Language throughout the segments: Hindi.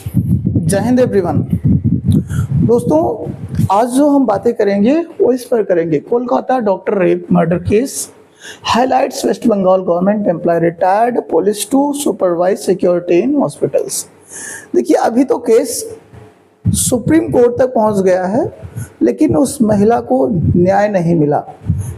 जय हिंद एवरीवन। दोस्तों, आज जो हम बातें करेंगे वो इस पर करेंगे, Kolkata doctor rape murder case highlights West Bengal government employ retired police to supervise security in hospitals. देखिए, अभी तो केस सुप्रीम कोर्ट तक पहुंच गया है, लेकिन उस महिला को न्याय नहीं मिला।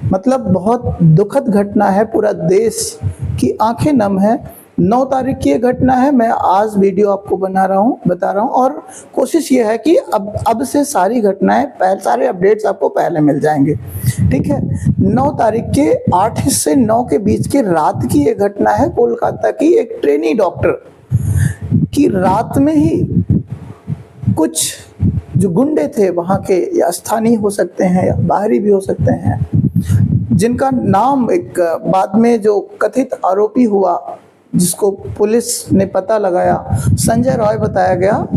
मतलब बहुत दुखद घटना है, पूरा देश की आंखें नम है। 9 तारीख की ये घटना है। मैं आज वीडियो आपको बता रहा हूँ और कोशिश ये है कि अब से सारी घटनाएं सारे अपडेट्स आपको पहले मिल जाएंगे। ठीक है, 9 तारीख के 8 से 9 के बीच की रात की ये घटना है। कोलकाता की एक ट्रेनी डॉक्टर की रात में ही कुछ जो गुंडे थे वहाँ के, या स्थानीय हो सकते हैं या बाहरी भी हो सकते हैं, जिनका नाम एक बाद में जो कथित आरोपी हुआ, जिसको पुलिस ने पता लगाया, संजय रॉय बताया गया।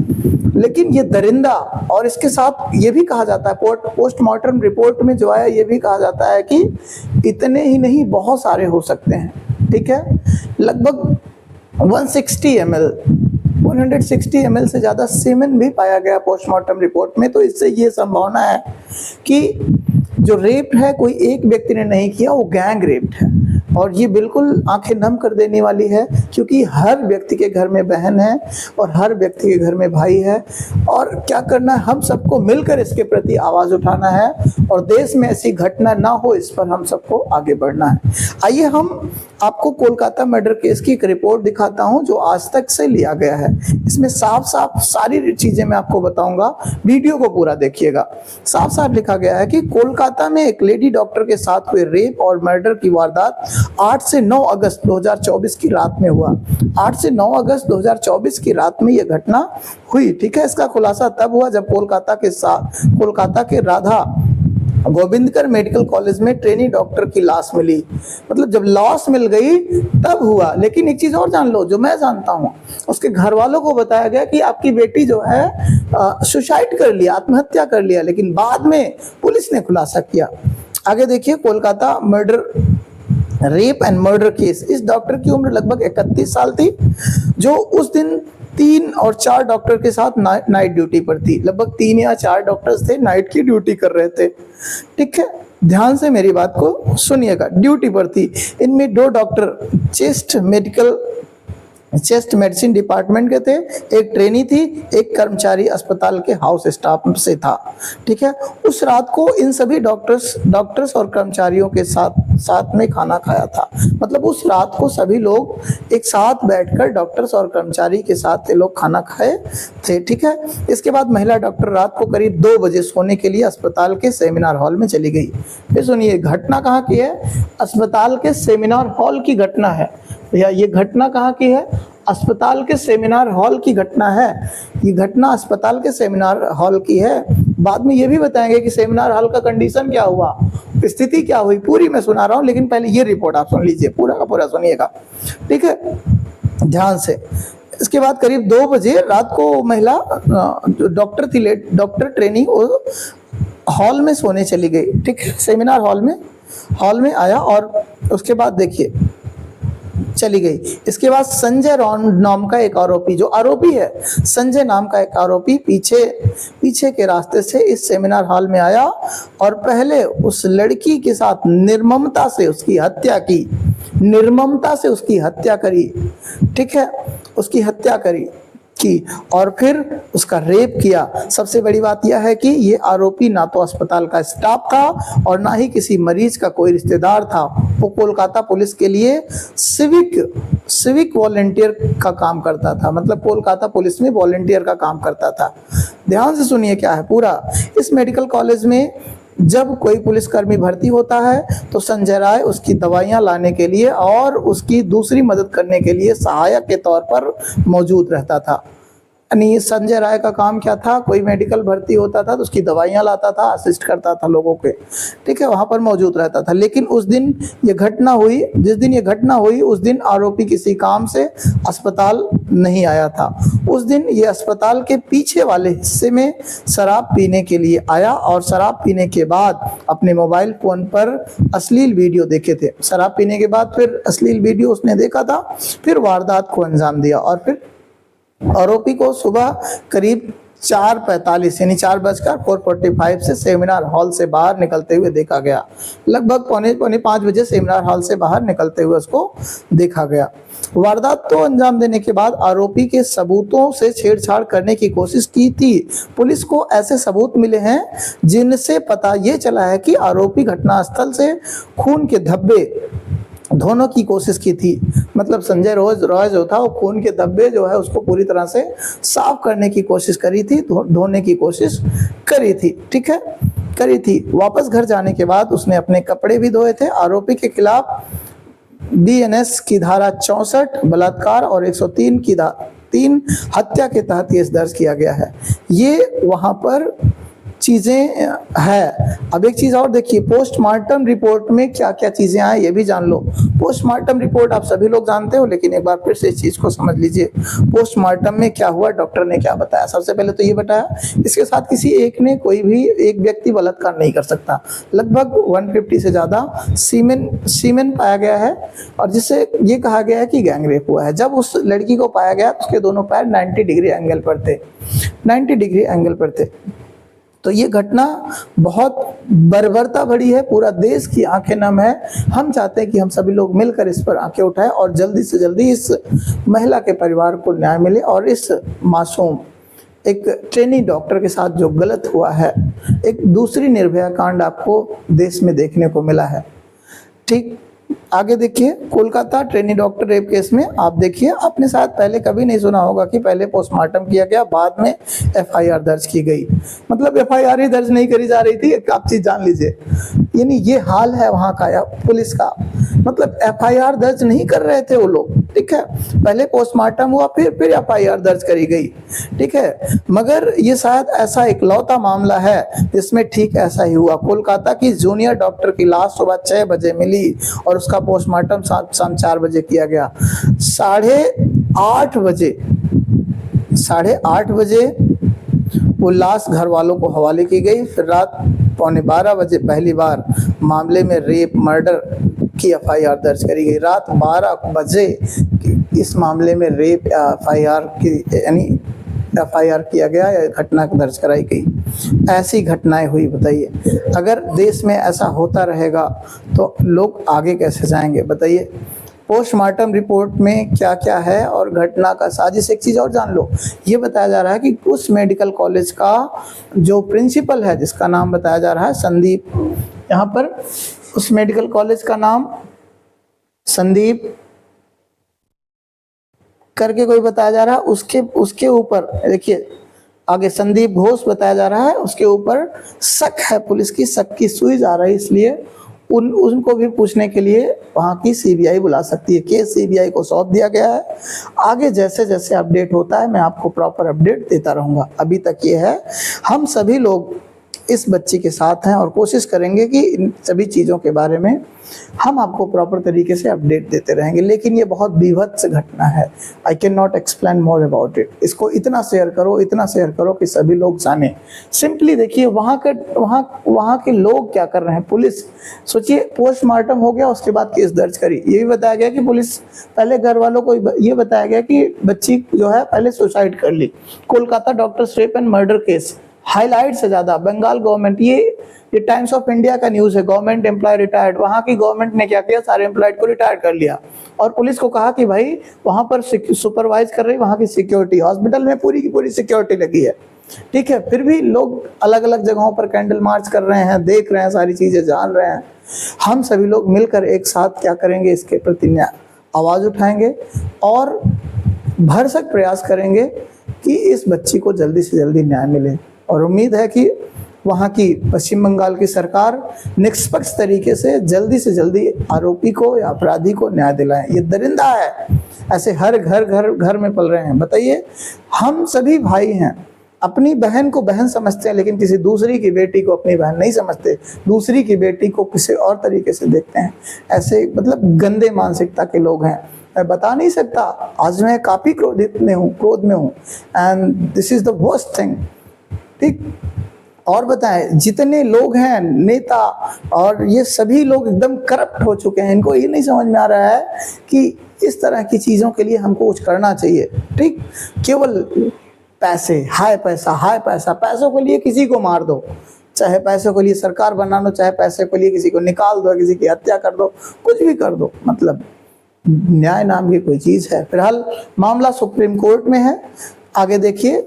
लेकिन ये दरिंदा, और इसके साथ ये भी कहा जाता है, पोस्टमार्टम रिपोर्ट में जो आया ये भी कहा जाता है कि इतने ही नहीं बहुत सारे हो सकते हैं। ठीक है, लगभग 160 ml से ज़्यादा सीमेन भी पाया गया पोस्टमार्टम रिपोर्ट में। तो इससे ये संभावना है कि जो रेप है कोई एक व्यक्ति ने नहीं किया, वो गैंग रेप है। और ये बिल्कुल आंखें नम कर देने वाली है, क्योंकि हर व्यक्ति के घर में बहन है और हर व्यक्ति के घर में भाई है। और क्या करना है, हम सबको मिलकर इसके प्रति आवाज़ उठाना है और देश में ऐसी घटना ना हो, इस पर हम सबको आगे बढ़ना है। आइए हम आपको कोलकाता मर्डर केस की एक रिपोर्ट दिखाता हूं जो आज तक से लिया गया है। इसमें साफ साफ सारी चीजें मैं आपको बताऊंगा, वीडियो को पूरा देखिएगा। साफ साफ लिखा गया है कि कोलकाता में एक लेडी डॉक्टर के साथ हुए रेप और मर्डर की वारदात 8 से 9 अगस्त 2024 की रात में हुआ। 8 से 9 अगस्त 2024 की रात में यह घटना हुई। ठीक है, इसका खुलासा तब हुआ जब कोलकाता के राधा गोविंदकर मेडिकल कॉलेज में ट्रेनी डॉक्टर की लाश मिली। मतलब जब लाश मिल गई तब हुआ। लेकिन एक चीज और जान लो जो मैं जानता हूँ, उसके घर वालों को बताया गया कि आपकी बेटी जो है सुसाइड कर लिया, आत्महत्या कर लिया। लेकिन बाद में पुलिस ने खुलासा किया। आगे देखिए, Kolkata rape and murder case. इस डॉक्टर की उम्र लगभग 31 साल थी, जो उस दिन 3 और 4 डॉक्टर के साथ नाइट ड्यूटी पर थी। लगभग 3 या 4 डॉक्टर्स थे, नाइट की ड्यूटी कर रहे थे। ठीक है, ध्यान से मेरी बात को सुनिएगा। ड्यूटी पर थी। इनमें 2 डॉक्टर चेस्ट मेडिसिन डिपार्टमेंट के थे, एक ट्रेनी थी, एक कर्मचारी अस्पताल के हाउस स्टाफ से था। ठीक है, उस रात को इन सभी डॉक्टर्स और कर्मचारियों के साथ में खाना खाया था। मतलब उस रात को सभी लोग एक साथ बैठकर डॉक्टर्स और कर्मचारी के साथ लोग खाना खाए थे। ठीक है, इसके बाद महिला डॉक्टर रात को करीब 2 बजे सोने के लिए अस्पताल के सेमिनार हॉल में चली गई। फिर सुनिए, घटना कहाँ की है? अस्पताल के सेमिनार हॉल की घटना है। भैया, ये घटना कहाँ की है? अस्पताल के सेमिनार हॉल की घटना है। ये घटना अस्पताल के सेमिनार हॉल की है। बाद में ये भी बताएंगे कि सेमिनार हॉल का कंडीशन क्या हुआ, स्थिति क्या हुई, पूरी मैं सुना रहा हूँ। लेकिन पहले ये रिपोर्ट आप सुन लीजिए, पूरा का पूरा सुनिएगा। ठीक है, ध्यान से। इसके बाद करीब 2 बजे रात को महिला जो डॉक्टर थी, डॉक्टर ट्रेनी, वो हॉल में सोने चली गई। ठीक है, सेमिनार हॉल में आया और उसके बाद देखिए चली गई। इसके बाद संजय नाम का एक आरोपी, जो आरोपी है संजय नाम का एक आरोपी, पीछे के रास्ते से इस सेमिनार हॉल में आया और पहले उस लड़की के साथ निर्ममता से उसकी हत्या करी। ठीक है, उसकी हत्या की और फिर उसका रेप किया। सबसे बड़ी बात यह है कि ये आरोपी ना तो अस्पताल का स्टाफ था और ना ही किसी मरीज का कोई रिश्तेदार था। वो कोलकाता पुलिस के लिए सिविक वॉलंटियर का काम करता था। मतलब कोलकाता पुलिस में वॉलंटियर का काम करता था। ध्यान से सुनिए क्या है पूरा। इस मेडिकल कॉलेज में जब कोई पुलिसकर्मी भर्ती होता है तो संजय राय उसकी दवाइयां लाने के लिए और उसकी दूसरी मदद करने के लिए सहायक के तौर पर मौजूद रहता था। यानी संजय राय का काम क्या था? कोई मेडिकल भर्ती होता था तो उसकी दवाइयां लाता था, असिस्ट करता था लोगों के। ठीक है, वहां पर मौजूद रहता था। लेकिन उस दिन ये घटना हुई, जिस दिन ये घटना हुई उस दिन आरोपी किसी काम से अस्पताल नहीं आया था। उस दिन ये अस्पताल के पीछे वाले हिस्से में शराब पीने के लिए आया और शराब पीने के बाद अपने मोबाइल फोन पर अश्लील वीडियो देखे थे। शराब पीने के बाद फिर अश्लील वीडियो उसने देखा था, फिर वारदात को अंजाम दिया और फिर आरोपी को सुबह करीब 4:45 यानी 4:45 से सेमिनार हॉल से बाहर निकलते हुए देखा गया। लगभग पौने 5 बजे सेमिनार हॉल से बाहर निकलते हुए उसको देखा गया। वारदात को अंजाम देने के बाद आरोपी के सबूतों से छेड़छाड़ करने की कोशिश की थी। पुलिस को ऐसे सबूत मिले हैं जिनसे पता ये चला है कि आरोपी घटनास्थल से खून के धब्बे धोने की कोशिश की थी। मतलब संजय रॉय जो था वो खून के धब्बे जो है उसको पूरी तरह से साफ करने की कोशिश करी थी, धोने की कोशिश करी थी, ठीक है, करी थी। वापस घर जाने के बाद उसने अपने कपड़े भी धोए थे। आरोपी के खिलाफ बीएनएस की धारा 64 बलात्कार और 103 की 3 हत्या के तहत केस दर्ज किया गया है। ये वहां पर चीजें है। अब एक चीज और देखिए, पोस्टमार्टम रिपोर्ट में क्या क्या चीजें आए ये भी जान लो। पोस्टमार्टम रिपोर्ट आप सभी लोग जानते हो, लेकिन एक बार फिर से इस चीज को समझ लीजिए। पोस्टमार्टम में क्या हुआ, डॉक्टर ने क्या बताया। सबसे पहले तो ये बताया इसके साथ किसी एक ने, कोई भी एक व्यक्ति बलात्कार नहीं कर सकता। लगभग 150 से ज्यादा सीमेन पाया गया है और जिससे ये कहा गया है कि गैंग रेप हुआ है। जब उस लड़की को पाया गया तो उसके दोनों पैर 90 डिग्री एंगल पर थे, 90 डिग्री एंगल पर थे। तो ये घटना बहुत बर्बरता भरी है, पूरा देश की आंखें नम है। हम चाहते हैं कि हम सभी लोग मिलकर इस पर आंखें उठाएं और जल्दी से जल्दी इस महिला के परिवार को न्याय मिले और इस मासूम एक ट्रेनी डॉक्टर के साथ जो गलत हुआ है, एक दूसरी निर्भया कांड आपको देश में देखने को मिला है। ठीक आगे देखिए, Kolkata trainee doctor rape case में आप देखिए, आपने शायद पहले कभी नहीं सुना होगा कि पहले पोस्टमार्टम किया गया, बाद में एफआईआर दर्ज की गई। मतलब एफआईआर ही दर्ज नहीं करी जा रही थी, आप चीज जान लीजिए। यानी ये हाल है वहां का या पुलिस का, मतलब एफआईआर दर्ज नहीं कर रहे थे वो लोग, ठीक है। पहले पोस्टमार्टम हुआ, फिर एफआईआर दर्ज करी गई, ठीक है। मगर ये शायद ऐसा इकलौता मामला है जिसमें ठीक ऐसा ही हुआ। कोलकाता की जूनियर डॉक्टर की लाश सुबह 6 बजे मिली और उसका पोस्टमार्टम शाम 4 बजे किया गया। 8:30 बजे वो लाश घर वालों को हवाले की गई। फिर रात 11:15 बजे पहली बार मामले में रेप मर्डर की एफआईआर दर्ज करी गई। रात 12 बजे इस मामले में रेप एफआईआर किया गया या घटना दर्ज कराई गई। ऐसी घटनाएं हुई, बताइए। अगर देश में ऐसा होता रहेगा तो लोग आगे कैसे जाएंगे, बताइए। पोस्टमार्टम रिपोर्ट में क्या क्या है और घटना का साजिश। एक चीज और जान लो, ये बताया जा रहा है कि उस मेडिकल कॉलेज का जो प्रिंसिपल है, जिसका नाम बताया जा रहा है संदीप, यहाँ पर उस मेडिकल कॉलेज का नाम संदीप करके कोई बताया जा रहा है। उसके ऊपर देखिए आगे संदीप घोष बताया जा रहा है, उसके ऊपर शक है, पुलिस की शक की सुई जा रही है, इसलिए उनको भी पूछने के लिए वहाँ की सीबीआई बुला सकती है। केस सीबीआई को सौंप दिया गया है। आगे जैसे जैसे अपडेट होता है मैं आपको प्रॉपर अपडेट देता रहूँगा। अभी तक ये है, हम सभी लोग इस बच्ची के साथ हैं और कोशिश करेंगे कि इन सभी चीज़ों के बारे में हम आपको प्रॉपर तरीके से अपडेट देते रहेंगे। लेकिन ये बहुत बीभत्स घटना है, I can not explain more about it. इसको इतना शेयर करो कि सभी लोग जाने। सिंपली देखिए वहाँ के लोग क्या कर रहे हैं। पुलिस, सोचिए, पोस्टमार्टम हो गया, उसके बाद केस दर्ज करी। ये भी बताया गया कि पुलिस पहले घर वालों को ये बताया गया कि बच्ची जो है पहले सुसाइड कर ली। Kolkata doctor rape and murder case highlight से ज्यादा बंगाल गवर्नमेंट, ये टाइम्स ऑफ इंडिया का न्यूज है। गवर्नमेंट एम्प्लॉय रिटायर्ड, वहां की गवर्नमेंट ने क्या किया, सारे एम्प्लॉयड को रिटायर कर लिया और पुलिस को कहा कि भाई वहां पर सुपरवाइज कर रही वहां की सिक्योरिटी, हॉस्पिटल में पूरी की पूरी सिक्योरिटी लगी है, ठीक है। फिर भी लोग अलग अलग जगहों पर कैंडल मार्च कर रहे हैं, देख रहे हैं, सारी चीजें जान रहे हैं। हम सभी लोग मिलकर एक साथ क्या करेंगे, इसके प्रति आवाज उठाएंगे और भरसक प्रयास करेंगे कि इस बच्ची को जल्दी से जल्दी न्याय मिले। और उम्मीद है कि वहाँ की पश्चिम बंगाल की सरकार निष्पक्ष तरीके से जल्दी आरोपी को या अपराधी को न्याय दिलाएं। ये दरिंदा है, ऐसे हर घर में पल रहे हैं। बताइए, हम सभी भाई हैं, अपनी बहन को बहन समझते हैं, लेकिन किसी दूसरी की बेटी को अपनी बहन नहीं समझते, दूसरी की बेटी को किसी और तरीके से देखते हैं। ऐसे मतलब गंदे मानसिकता के लोग हैं। मैं बता नहीं सकता, आज मैं काफी क्रोध में हूँ and this is the worst thing, ठीक। और बताएं, जितने लोग हैं नेता और ये सभी लोग एकदम करप्ट हो चुके हैं। इनको ये नहीं समझ में आ रहा है कि इस तरह की चीज़ों के लिए हमको कुछ करना चाहिए। ठीक, केवल पैसे, हाय पैसा, हाय पैसा, पैसों के लिए किसी को मार दो, चाहे पैसों के लिए सरकार बना लो, चाहे पैसे के लिए किसी को निकाल दो, किसी की हत्या कर दो, कुछ भी कर दो, मतलब न्याय नाम की कोई चीज़ है। फिलहाल मामला सुप्रीम कोर्ट में है, आगे देखिए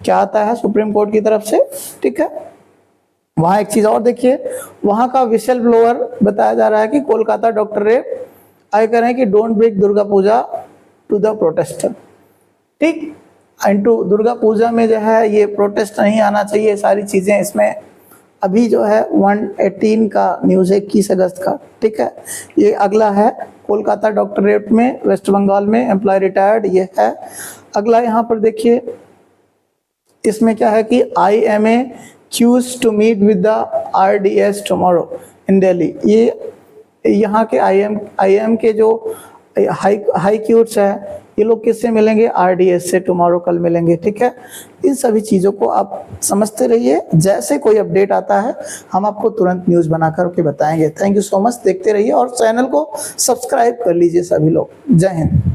क्या आता है सुप्रीम कोर्ट की तरफ से। ठीक है, वहाँ एक चीज़ और देखिए, वहाँ का विशल ब्लोअर बताया जा रहा है कि कोलकाता डॉक्टर रेप आगे कह रहे हैं कि don't break Durga Puja to the protester. ठीक, इनटू दुर्गा पूजा में जो है ये प्रोटेस्ट नहीं आना चाहिए, सारी चीज़ें इसमें। अभी जो है 118 का न्यूज़ है 21 अगस्त का। ठीक है, ये अगला है कोलकाता डॉक्टर रेप में वेस्ट बंगाल में एम्प्लॉय रिटायर्ड, ये है अगला। यहाँ पर देखिए इसमें क्या है कि IMA choose to meet with the RDS tomorrow in Delhi. ये यहाँ के IM के जो हाई कोर्ट्स है, ये लोग किससे मिलेंगे? RDS से टुमारो, कल मिलेंगे। ठीक है, इन सभी चीज़ों को आप समझते रहिए, जैसे कोई अपडेट आता है हम आपको तुरंत न्यूज़ बना करके बताएंगे। थैंक यू सो मच, देखते रहिए और चैनल को सब्सक्राइब कर लीजिए सभी लोग। जय हिंद।